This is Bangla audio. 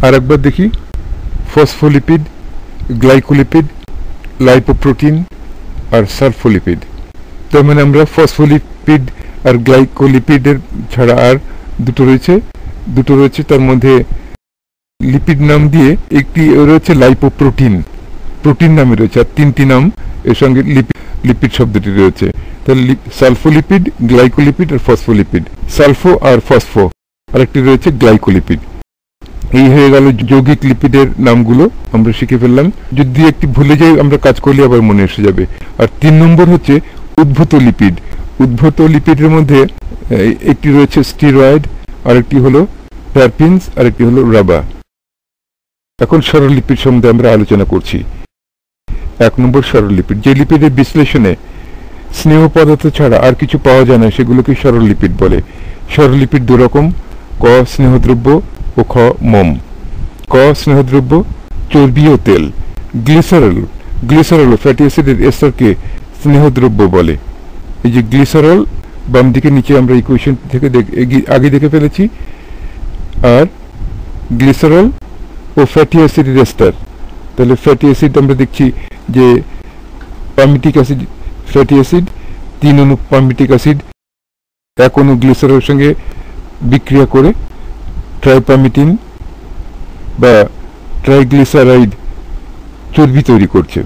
আর একবার দেখি, ফসফোলিপিড, গ্লাইকোলিপিড, লাইপোপ্রোটিন আর সালফোলিপিড। তার মানে আমরা ফসফোলিপিড আর গ্লাইকোলিপিডের ছাড়া আর দুটো রয়েছে তার মধ্যে লিপিড নাম দিয়ে একটি রয়েছে লাইপোপ্রোটিন, প্রোটিন নামে রয়েছে, আর তিনটি নাম এর সঙ্গে লিপিড শব্দটি রয়েছে। তাহলে সালফোলিপিড, গ্লাইকোলিপিড আর ফসফোলিপিড। সালফো আর ফসফো, আরেকটি রয়েছে গ্লাইকোলিপিড। এই হয়ে গেল যৌগিক লিপিডের নামগুলো আমরা শিখে ফেললাম। যদি একটি ভুলে যাই আমরা কাজ করলে আবার মনে এসে যাবে। আর 3 নম্বর হচ্ছে উদ্ভূত লিপিড। উদ্ভূত লিপিডের মধ্যে একটি রয়েছে স্টিরয়েড, আরেকটি হলো টারপিনস, আরেকটি হলো রাবা। এখন সরললিপিড সম্বন্ধে আমরা আলোচনা করছি। 1 নম্বর সরললিপিড। যে লিপিডের বিশ্লেষণে স্নেহ পদার্থ ছাড়া আর কিছু পাওয়া যায় না সেগুলোকে সরললিপিড বলে। সরললিপিড 2 রকম, ক স্নেহদ্রব্য ও খ মোম। ক স্নেহদ্রব্য, চর্বি ও তেল। গ্লিসারল ও ফ্যাটি অ্যাসিডের এস্টারকে স্নেহদ্রব্য বলে। এই যে গ্লিসারল বাম দিকে নিচে আমরা ইকুয়েশন থেকে আগে দেখে ফেলেছি। আর গ্লিসারল ও ফ্যাটি অ্যাসিডের এস্টার। তাহলে ফ্যাটি অ্যাসিড আমরা দেখছি যে পামিটিক অ্যাসিড, ফ্যাটি অ্যাসিড 3 অণু পামিটিক অ্যাসিড 1 অণু গ্লিসারলের সঙ্গে বিক্রিয়া করে ট্রাইপামিটিন বা ট্রাইগ্লিসারাইড চর্বি তৈরি করছে।